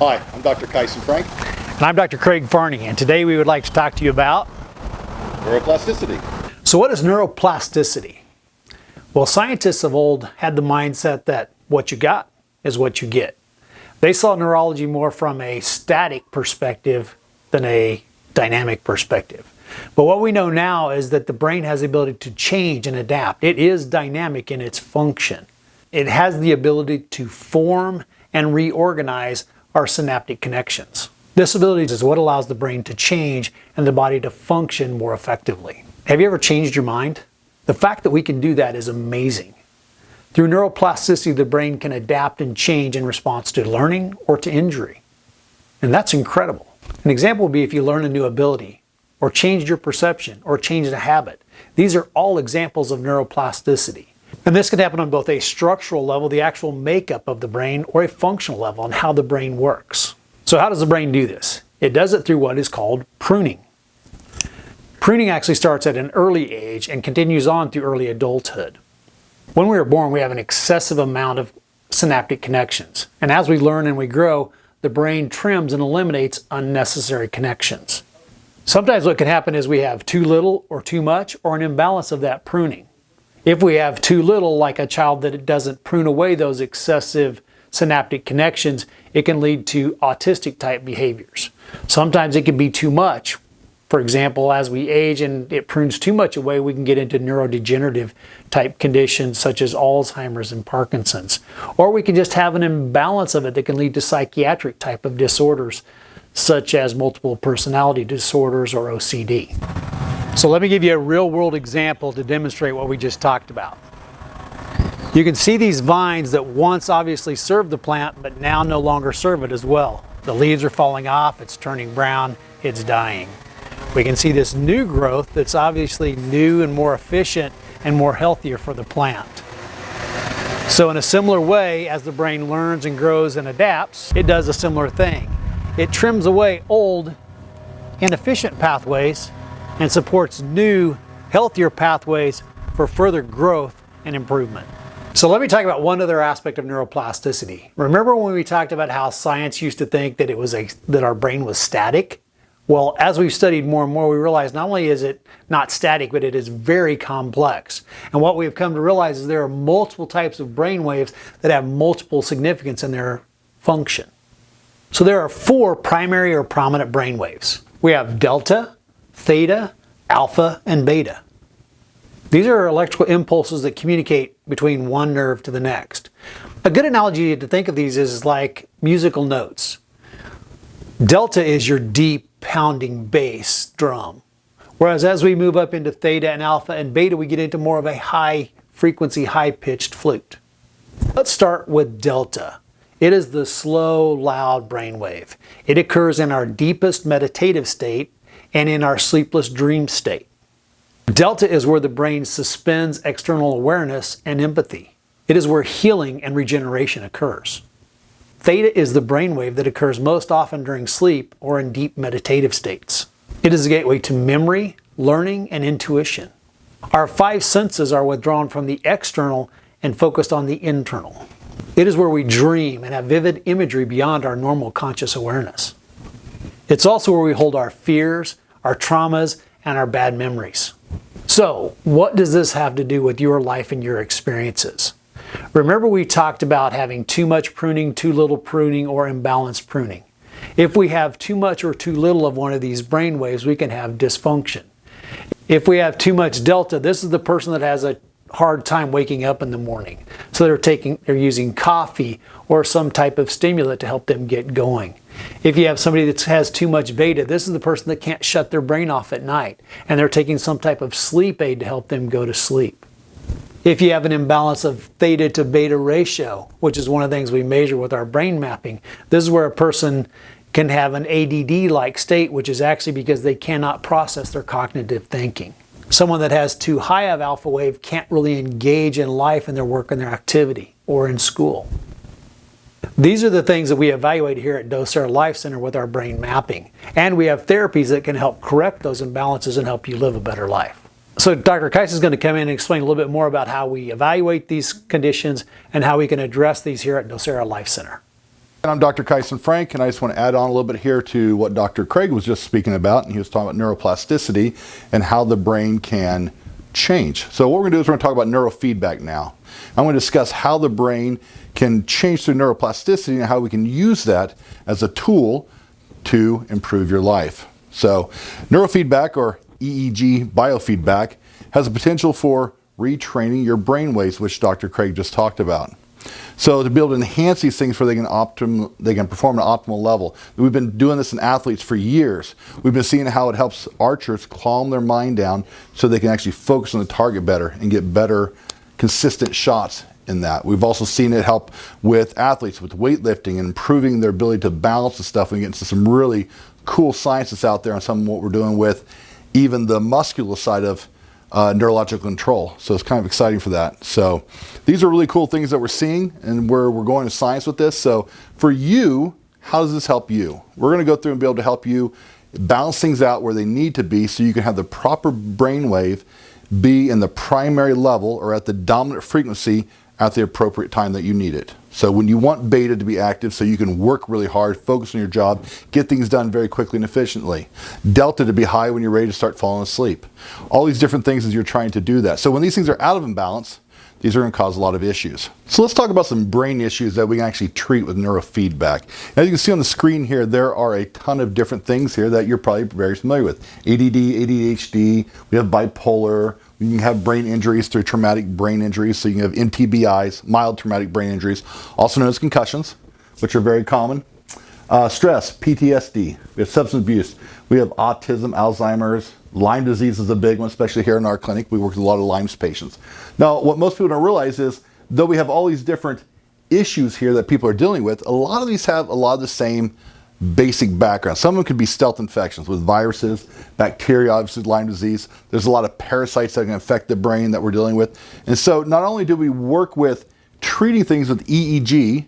Hi, I'm Dr. Kison Frank. And I'm Dr. Craig Farney, and today we would like to talk to you about Neuroplasticity. So what is neuroplasticity? Well, scientists of old had the mindset that what you got is what you get. They saw neurology more from a static perspective than a dynamic perspective. But what we know now is that the brain has the ability to change and adapt. It is dynamic in its function. It has the ability to form and reorganize our synaptic connections. This ability is what allows the brain to change and the body to function more effectively. Have you ever changed your mind? The fact that we can do that is amazing. Through neuroplasticity, the brain can adapt and change in response to learning or to injury. And that's incredible. An example would be if you learn a new ability, or changed your perception, or changed a habit. These are all examples of neuroplasticity. And this can happen on both a structural level, the actual makeup of the brain, or a functional level on how the brain works. So how does the brain do this? It does it through what is called pruning. Pruning actually starts at an early age and continues on through early adulthood. When we are born, we have an excessive amount of synaptic connections. And as we learn and we grow, the brain trims and eliminates unnecessary connections. Sometimes what can happen is we have too little or too much, or an imbalance of that pruning. If we have too little, like a child that doesn't prune away those excessive synaptic connections, it can lead to autistic type behaviors. Sometimes it can be too much. For example, as we age and it prunes too much away, we can get into neurodegenerative type conditions such as Alzheimer's and Parkinson's. Or we can just have an imbalance of it that can lead to psychiatric type of disorders such as multiple personality disorders or OCD. So let me give you a real world example to demonstrate what we just talked about. You can see these vines that once obviously served the plant, but now no longer serve it as well. The leaves are falling off, it's turning brown, it's dying. We can see this new growth that's obviously new and more efficient and more healthier for the plant. So in a similar way, as the brain learns and grows and adapts, it does a similar thing. It trims away old, inefficient pathways and supports new, healthier pathways for further growth and improvement. So let me talk about one other aspect of neuroplasticity. Remember when we talked about how science used to think that that our brain was static? Well, as we've studied more and more, we realize not only is it not static, but it is very complex. And what we've come to realize is there are multiple types of brain waves that have multiple significance in their function. So there are 4 primary or prominent brain waves. We have delta, theta, alpha, and beta. These are electrical impulses that communicate between one nerve to the next. A good analogy to think of these is like musical notes. Delta is your deep pounding bass drum. Whereas as we move up into theta and alpha and beta, we get into more of a high frequency, high pitched flute. Let's start with delta. It is the slow, loud brain wave. It occurs in our deepest meditative state and in our sleepless dream state. Delta is where the brain suspends external awareness and empathy. It is where healing and regeneration occurs. Theta is the brainwave that occurs most often during sleep or in deep meditative states. It is the gateway to memory, learning, and intuition. Our 5 senses are withdrawn from the external and focused on the internal. It is where we dream and have vivid imagery beyond our normal conscious awareness. It's also where we hold our fears, our traumas, and our bad memories. So, what does this have to do with your life and your experiences? Remember we talked about having too much pruning, too little pruning, or imbalanced pruning. If we have too much or too little of one of these brain waves, we can have dysfunction. If we have too much delta, this is the person that has a hard time waking up in the morning. So they're using coffee or some type of stimulant to help them get going. If you have somebody that has too much beta, this is the person that can't shut their brain off at night, and they're taking some type of sleep aid to help them go to sleep. If you have an imbalance of theta to beta ratio, which is one of the things we measure with our brain mapping, this is where a person can have an ADD-like state, which is actually because they cannot process their cognitive thinking. Someone that has too high of alpha wave can't really engage in life and their work and their activity or in school. These are the things that we evaluate here at Docera Life Center with our brain mapping. And we have therapies that can help correct those imbalances and help you live a better life. So Dr. Kison is going to come in and explain a little bit more about how we evaluate these conditions and how we can address these here at Docera Life Center. And I'm Dr. Kison Frank, and I just want to add on a little bit here to what Dr. Craig was just speaking about, and he was talking about neuroplasticity and how the brain can change. So what we're going to do is we're going to talk about neurofeedback now. I'm going to discuss how the brain can change through neuroplasticity and how we can use that as a tool to improve your life. So neurofeedback, or EEG biofeedback, has a potential for retraining your brain waves, which Dr. Craig just talked about. So to be able to enhance these things where they can perform at an optimal level. We've been doing this in athletes for years. We've been seeing how it helps archers calm their mind down so they can actually focus on the target better and get better, consistent shots in that. We've also seen it help with athletes with weightlifting and improving their ability to balance the stuff. We get into some really cool science that's out there on some of what we're doing with even the muscular side of neurological control. So it's kind of exciting for that. So these are really cool things that we're seeing and where we're going to science with this. So for you, how does this help you? We're going to go through and be able to help you balance things out where they need to be so you can have the proper brainwave be in the primary level or at the dominant frequency at the appropriate time that you need it. So when you want beta to be active so you can work really hard, focus on your job, get things done very quickly and efficiently. Delta to be high when you're ready to start falling asleep. All these different things as you're trying to do that. So when these things are out of imbalance, these are going to cause a lot of issues. So let's talk about some brain issues that we can actually treat with neurofeedback. As you can see on the screen here, there are a ton of different things here that you're probably very familiar with. ADD, ADHD, we have bipolar, you can have brain injuries through traumatic brain injuries, so you can have MTBIs, mild traumatic brain injuries, also known as concussions, which are very common. Stress, PTSD, we have substance abuse, we have autism, Alzheimer's, Lyme disease is a big one, especially here in our clinic. We work with a lot of Lyme's patients. Now, what most people don't realize is, though we have all these different issues here that people are dealing with, a lot of these have a lot of the same basic background. Some of them could be stealth infections with viruses, bacteria, obviously Lyme disease. There's a lot of parasites that can affect the brain that we're dealing with. And so not only do we work with treating things with EEG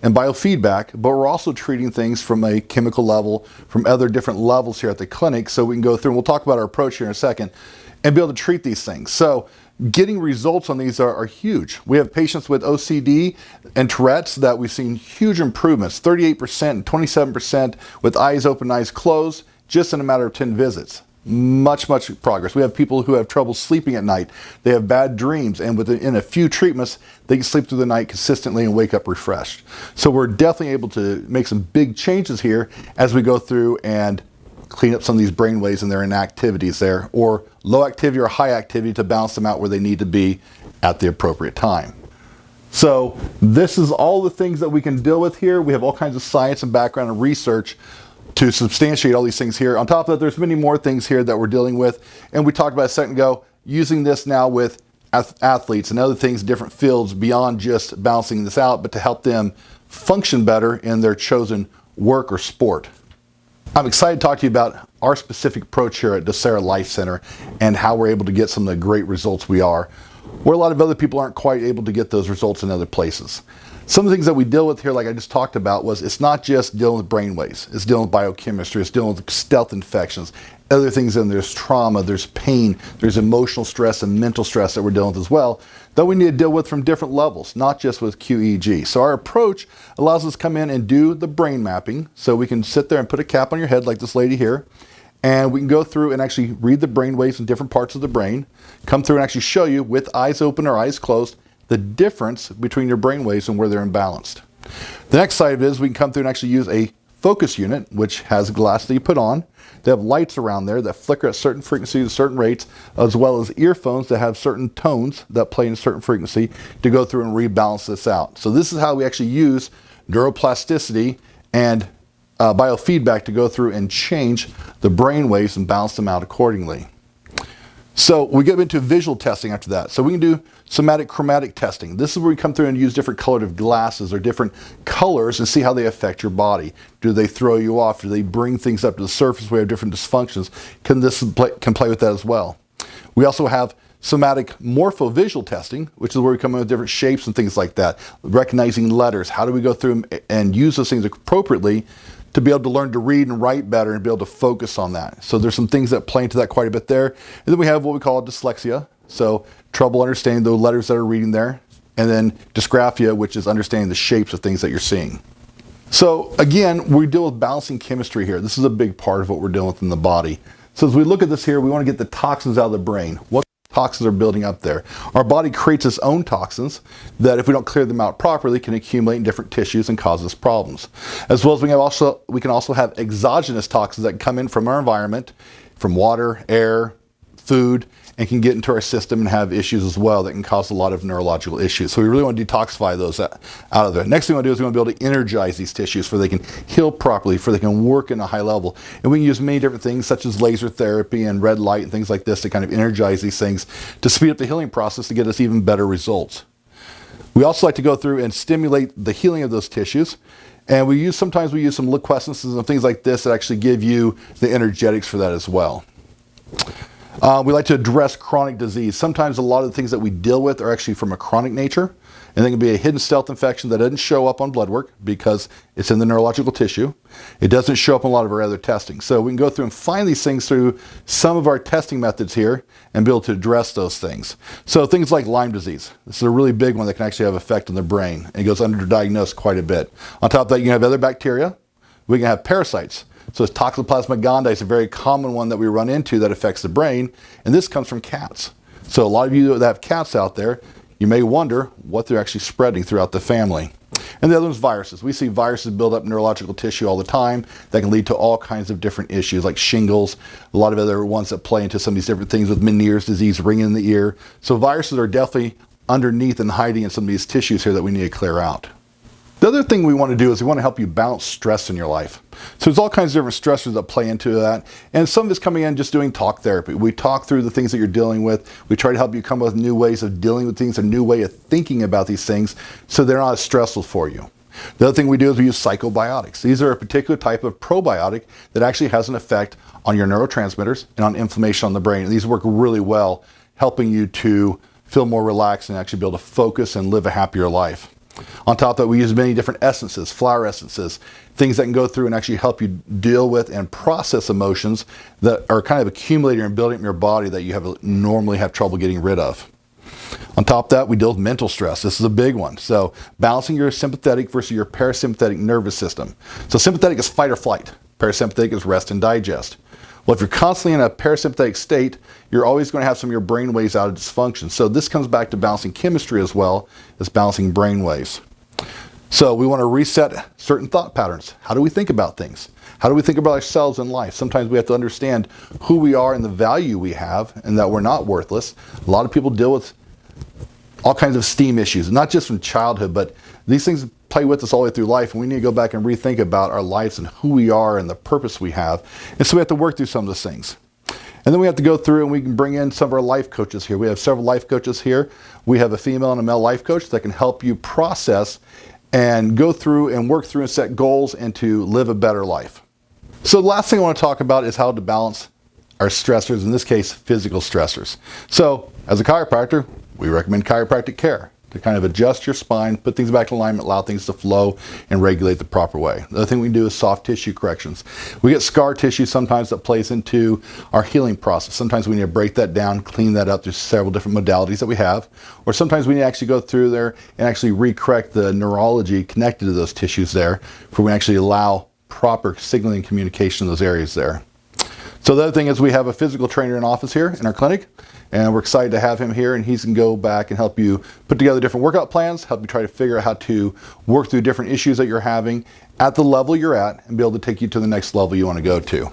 and biofeedback, but we're also treating things from a chemical level, from other different levels here at the clinic. So we can go through, and we'll talk about our approach here in a second, and be able to treat these things. So getting results on these are huge. We have patients with OCD and Tourette's that we've seen huge improvements, 38% and 27% with eyes open, eyes closed, just in a matter of 10 visits. Much progress. We have people who have trouble sleeping at night. They have bad dreams, and within a few treatments, they can sleep through the night consistently and wake up refreshed. So we're definitely able to make some big changes here as we go through and clean up some of these brain waves and their inactivities there, or low activity or high activity, to balance them out where they need to be at the appropriate time. So this is all the things that we can deal with here. We have all kinds of science and background and research to substantiate all these things here. On top of that, there's many more things here that we're dealing with. And we talked about a second ago, using this now with athletes and other things, different fields beyond just balancing this out, but to help them function better in their chosen work or sport. I'm excited to talk to you about our specific approach here at Docera Life Center and how we're able to get some of the great results we are, where a lot of other people aren't quite able to get those results in other places. Some of the things that we deal with here, like I just talked about, was it's not just dealing with brain waves. It's dealing with biochemistry. It's dealing with stealth infections, other things. And there's trauma, there's pain, there's emotional stress and mental stress that we're dealing with as well, that we need to deal with from different levels, not just with QEEG. So our approach allows us to come in and do the brain mapping. So we can sit there and put a cap on your head like this lady here, and we can go through and actually read the brain waves in different parts of the brain, come through and actually show you with eyes open or eyes closed the difference between your brain waves and where they're imbalanced. The next side of it is we can come through and actually use a focus unit, which has a glass that you put on. They have lights around there that flicker at certain frequencies at certain rates, as well as earphones that have certain tones that play in a certain frequency to go through and rebalance this out. So this is how we actually use neuroplasticity and biofeedback to go through and change the brain waves and balance them out accordingly. So we get into visual testing after that. So we can do somatic chromatic testing. This is where we come through and use different colorative glasses or different colors and see how they affect your body. Do they throw you off? Do they bring things up to the surface? We have different dysfunctions. Can play with that as well. We also have somatic morphovisual testing, which is where we come in with different shapes and things like that. Recognizing letters. How do we go through and use those things appropriately to be able to learn to read and write better and be able to focus on that. So there's some things that play into that quite a bit there. And then we have what we call dyslexia. So trouble understanding the letters that are reading there. And then dysgraphia, which is understanding the shapes of things that you're seeing. So again, we deal with balancing chemistry here. This is a big part of what we're dealing with in the body. So as we look at this here, we want to get the toxins out of the brain. What toxins are building up there? Our body creates its own toxins that if we don't clear them out properly can accumulate in different tissues and cause us problems. As well as we can also have exogenous toxins that come in from our environment, from water, air, food, and can get into our system and have issues as well that can cause a lot of neurological issues. So we really want to detoxify those out of there. Next thing we want to do is we want to be able to energize these tissues so they can heal properly, so they can work in a high level. And we can use many different things such as laser therapy and red light and things like this to kind of energize these things to speed up the healing process to get us even better results. We also like to go through and stimulate the healing of those tissues. And sometimes we use some liquescences and things like this that actually give you the energetics for that as well. We like to address chronic disease. Sometimes a lot of the things that we deal with are actually from a chronic nature, and they can be a hidden stealth infection that doesn't show up on blood work because it's in the neurological tissue. It doesn't show up in a lot of our other testing. So we can go through and find these things through some of our testing methods here and be able to address those things. So things like Lyme disease. This is a really big one that can actually have effect on the brain, and it goes underdiagnosed quite a bit. On top of that, you can have other bacteria. We can have parasites. So Toxoplasma gondii is a very common one that we run into that affects the brain, and this comes from cats. So a lot of you that have cats out there, you may wonder what they're actually spreading throughout the family. And the other one's viruses. We see viruses build up neurological tissue all the time that can lead to all kinds of different issues like shingles, a lot of other ones that play into some of these different things with Meniere's disease, ringing in the ear. So viruses are definitely underneath and hiding in some of these tissues here that we need to clear out. The other thing we want to do is we want to help you balance stress in your life. So there's all kinds of different stressors that play into that. And some of it's coming in just doing talk therapy. We talk through the things that you're dealing with. We try to help you come up with new ways of dealing with things, a new way of thinking about these things so they're not as stressful for you. The other thing we do is we use psychobiotics. These are a particular type of probiotic that actually has an effect on your neurotransmitters and on inflammation on the brain. And these work really well, helping you to feel more relaxed and actually be able to focus and live a happier life. On top of that, we use many different essences, flower essences, things that can go through and actually help you deal with and process emotions that are kind of accumulating and building up in your body that you normally have trouble getting rid of. On top of that, we deal with mental stress. This is a big one. So balancing your sympathetic versus your parasympathetic nervous system. So sympathetic is fight or flight. Parasympathetic is rest and digest. Well, if you're constantly in a parasympathetic state, you're always going to have some of your brain waves out of dysfunction. So this comes back to balancing chemistry as well as balancing brain waves. So we want to reset certain thought patterns. How do we think about things? How do we think about ourselves in life? Sometimes we have to understand who we are and the value we have and that we're not worthless. A lot of people deal with all kinds of esteem issues, not just from childhood, but these things play with us all the way through life, and we need to go back and rethink about our lives and who we are and the purpose we have. And so we have to work through some of those things. And then we have to go through and we can bring in some of our life coaches here. We have several life coaches here. We have a female and a male life coach that can help you process and go through and work through and set goals and to live a better life. So the last thing I want to talk about is how to balance our stressors, in this case, physical stressors. So as a chiropractor, we recommend chiropractic care to kind of adjust your spine, put things back in alignment, allow things to flow and regulate the proper way. The other thing we can do is soft tissue corrections. We get scar tissue sometimes that plays into our healing process. Sometimes we need to break that down, clean that up. There's several different modalities that we have. Or sometimes we need to actually go through there and actually re-correct the neurology connected to those tissues there, for we actually allow proper signaling and communication in those areas there. So the other thing is we have a physical trainer in office here in our clinic, and we're excited to have him here, and he can go back and help you put together different workout plans, help you try to figure out how to work through different issues that you're having at the level you're at and be able to take you to the next level you want to go to.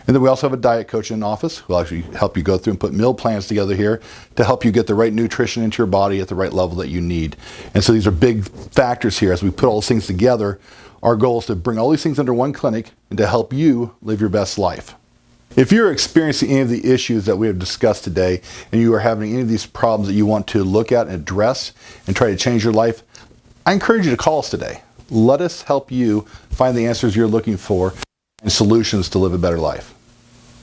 And then we also have a diet coach in office who will actually help you go through and put meal plans together here to help you get the right nutrition into your body at the right level that you need. And so these are big factors here. As we put all those things together, our goal is to bring all these things under one clinic and to help you live your best life. If you're experiencing any of the issues that we have discussed today and you are having any of these problems that you want to look at and address and try to change your life, I encourage you to call us today. Let us help you find the answers you're looking for and solutions to live a better life.